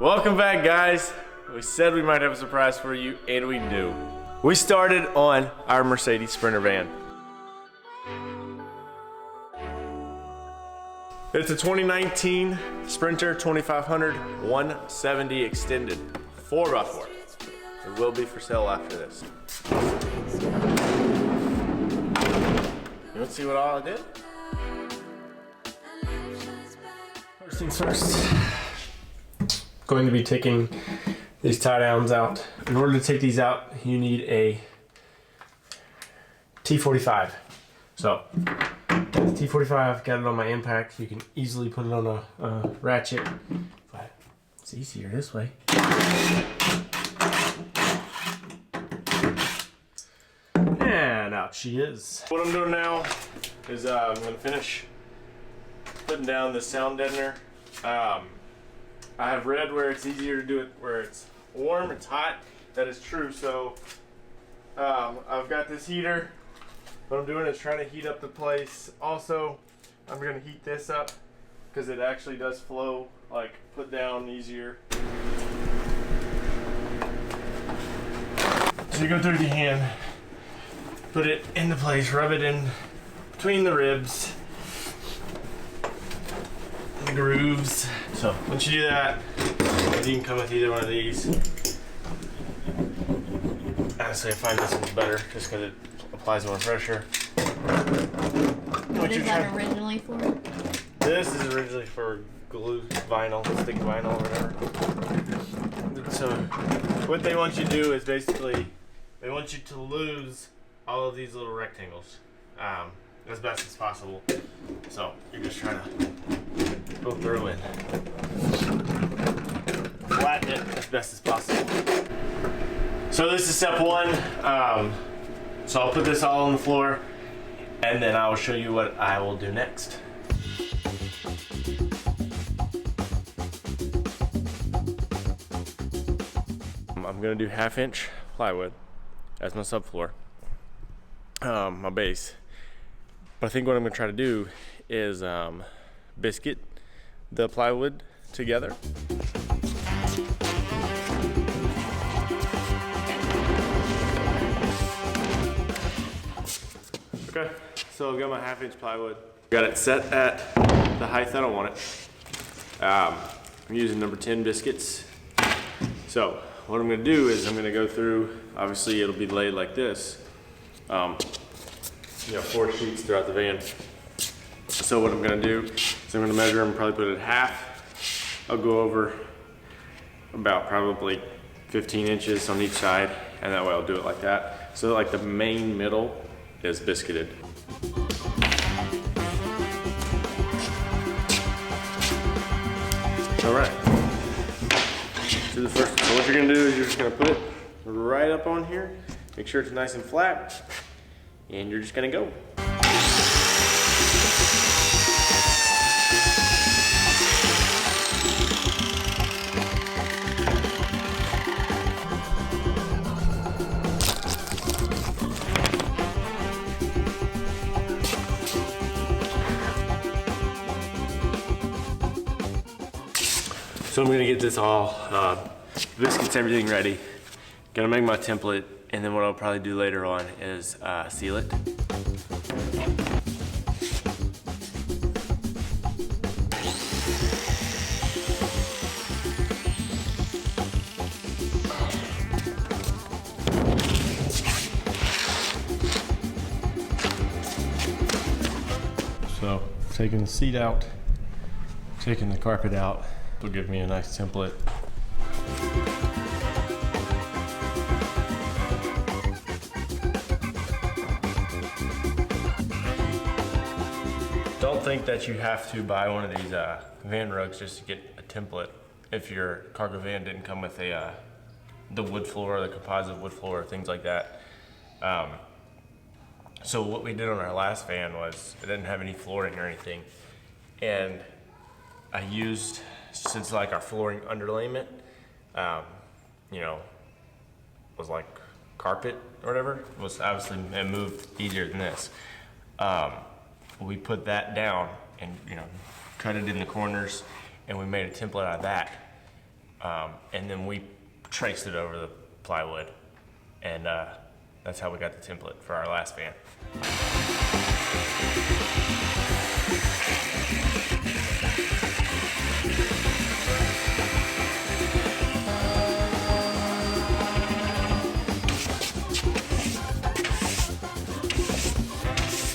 Welcome back, guys. We said we might have a surprise for you, and we do. We started on our Mercedes Sprinter van. It's a 2019 Sprinter 2500 170 extended 4x4. It will be for sale after this. You want to see what all I did? First things first. Going to be taking these tie downs out. In order to take these out, you need a T45. So, got the T45, got it on my impact. You can easily put it on a ratchet, but it's easier this way. And out she is. What I'm doing now is I'm gonna finish putting down the sound deadener. I have read where it's easier to do it where it's warm, it's hot. That is true. So I've got this heater. What I'm doing is trying to heat up the place. Also, I'm going to heat this up because it actually does flow, like put down easier. So you go through with your hand, put it into place, rub it in between the ribs, the grooves. So once you do that, you can come with either one of these. Honestly, I find this one's better just because it applies more pressure. What is that originally for? This is originally for glue vinyl, stick vinyl or whatever. So what they want you to do is basically, they want you to lose all of these little rectangles as best as possible. So you're just trying to go through and flatten it as best as possible. So this is step one. So I'll put this all on the floor and then I will show you what I will do next. I'm gonna do 1/2 inch plywood as my subfloor, my base. But I think what I'm gonna try to do is biscuit the plywood together. Okay, so I've got my 1/2 inch plywood. Got it set at the height that I want it. I'm using number 10 biscuits. So what I'm gonna do is I'm gonna go through, obviously it'll be laid like this. 4 sheets throughout the van. So what I'm gonna do is I'm gonna measure them, probably put it at half. I'll go over about probably 15 inches on each side, and that way I'll do it like that. So like the main middle is biscuited. All right. So so what you're gonna do is you're just gonna put it right up on here, make sure it's nice and flat, and you're just gonna go. So I'm gonna get this all, biscuits, everything ready. Gonna make my template, and then what I'll probably do later on is seal it. So taking the seat out, taking the carpet out, will give me a nice template. Don't think that you have to buy one of these van rugs just to get a template if your cargo van didn't come with the wood floor, the composite wood floor, things like that. So what we did on our last van was it didn't have any flooring or anything, and I used, since like our flooring underlayment, was like carpet or whatever, was obviously, it moved easier than this. We put that down and cut it in the corners, and we made a template out of that. and then we traced it over the plywood, and that's how we got the template for our last van.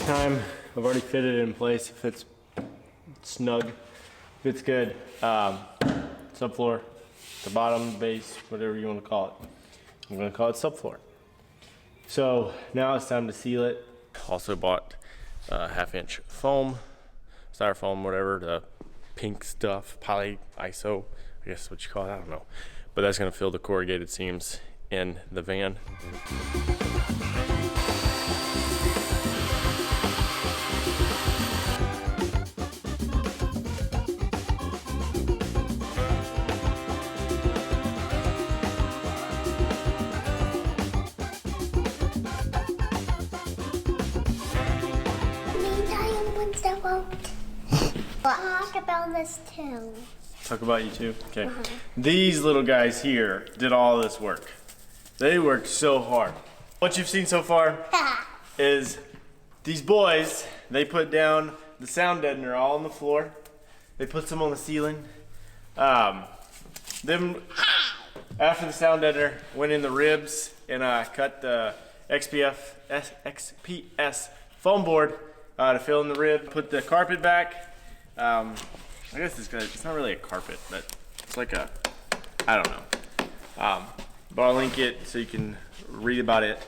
Time, I've already fitted it in place. If it's snug, if it's good. Subfloor, the bottom, base, whatever you want to call it. I'm going to call it subfloor. So now it's time to seal it. Also bought 1/2-inch foam, styrofoam, whatever, the pink stuff, poly iso, I guess what you call it, I don't know. But that's going to fill the corrugated seams in the van. Talk about this too. Talk about you too? Okay. These little guys here did all this work. They worked so hard. What you've seen so far is these boys, they put down the sound deadener all on the floor. They put some on the ceiling. Then after the sound deadener went in the ribs and cut the XPS foam board to fill in the rib. Put the carpet back. I guess it's not really a carpet, but it's like a, I don't know. But I'll link it so you can read about it.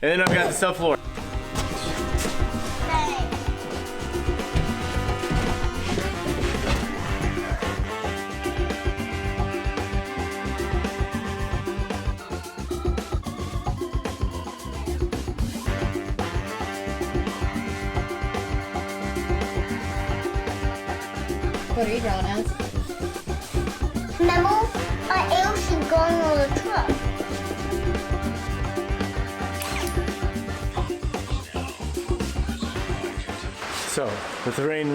And then I've got the subfloor. What are you drawing as? Remember an ocean going on a truck. So, with the rain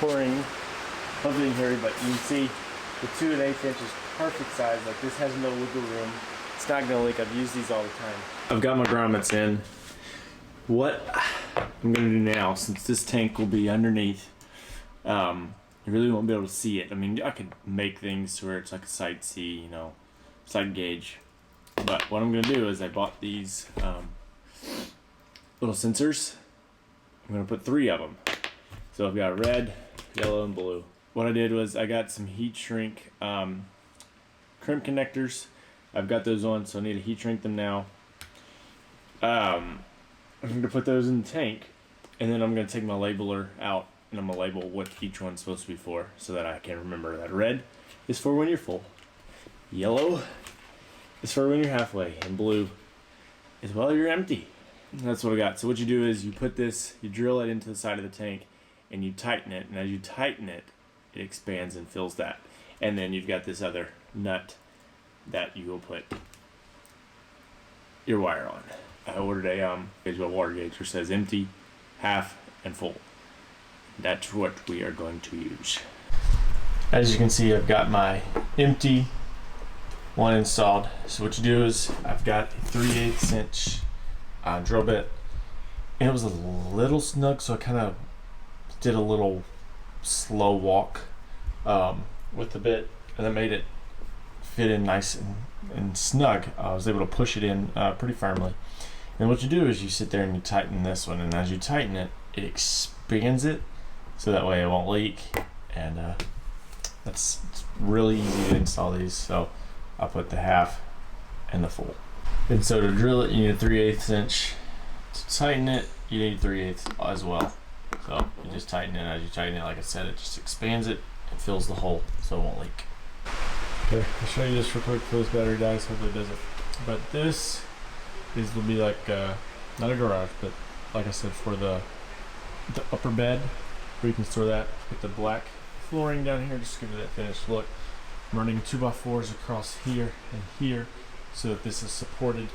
pouring, hopefully you can hear, but you can see the 2 1/8 inch is perfect size. Like, this has no wiggle room. It's not gonna leak. I've used these all the time. I've got my grommets in. What I'm gonna do now, since this tank will be underneath, you really won't be able to see it. I mean, I could make things to where it's like a side C, you know, side gauge. But what I'm gonna do is I bought these little sensors. I'm gonna put 3 of them. So I've got red, yellow, and blue. What I did was I got some heat shrink crimp connectors. I've got those on, so I need to heat shrink them now. I'm gonna put those in the tank, and then I'm gonna take my labeler out, and I'm gonna label what each one's supposed to be for, so that I can remember that red is for when you're full, yellow is for when you're halfway, and blue is while you're empty. And that's what I got. So what you do is you put this, you drill it into the side of the tank, and you tighten it, and as you tighten it, it expands and fills that. And then you've got this other nut that you will put your wire on. I ordered a water gauge which says empty, half, and full. That's what we are going to use. As you can see, I've got my empty one installed. So what you do is I've got a 3/8 inch drill bit, and it was a little snug, so I kind of did a little slow walk with the bit, and that made it fit in nice and snug. I was able to push it in pretty firmly. And what you do is you sit there and you tighten this one, and as you tighten it, it expands it, so that way it won't leak. And it's really easy to install these. So I'll put the half and the full. And so to drill it, you need a 3/8 inch. To tighten it, you need 3/8 as well. So you just tighten it. As you tighten it, like I said, it just expands it and fills the hole, so it won't leak. Okay, I'll show you this real quick before this battery dies. Hopefully it doesn't. But these will be like not a garage, but like I said, for the upper bed, where you can store that with the black flooring down here, just to give it that finished look. I'm running 2x4s across here and here, so that this is supported,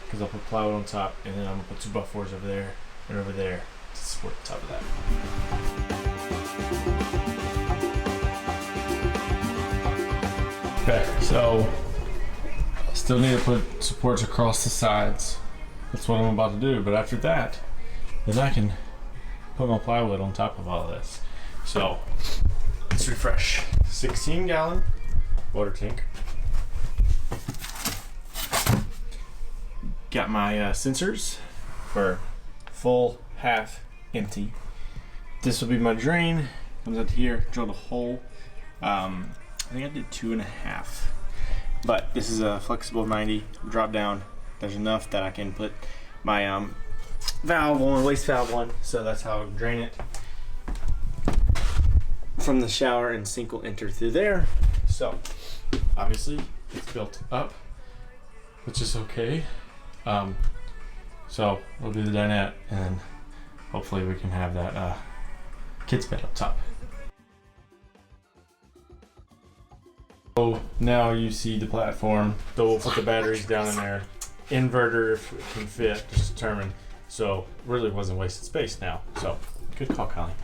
because I'll put plywood on top, and then I'm gonna put 2x4s over there and over there to support the top of that. Okay, so still need to put supports across the sides. That's what I'm about to do. But after that, then I can put my plywood on top of all this. So let's refresh. 16-gallon water tank. Got my sensors for full, half, empty. This will be my drain. Comes out here, drilled a hole. I think I did 2.5. But this is a flexible 90 drop down. There's enough that I can put my valve on, waste valve on. So that's how I drain it from the shower, and sink will enter through there. So obviously it's built up, which is okay. So we'll do the dinette, and then hopefully we can have that kids bed up top. So now you see the platform. So we'll put the batteries down in there. Inverter, if it can fit, just determine. So really wasn't wasted space now. So good call, Colleen.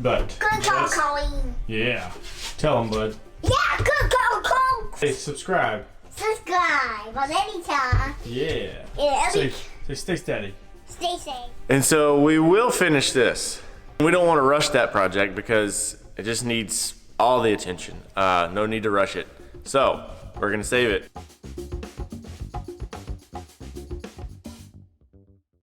But Good call, Colleen. yeah, tell them, bud. Yeah, good call, Colleen. Hey, subscribe. Subscribe on any time. Yeah. Yeah, Say stay steady. Stay safe. And so we will finish this. We don't want to rush that project because it just needs all the attention. No need to rush it. So we're gonna save it.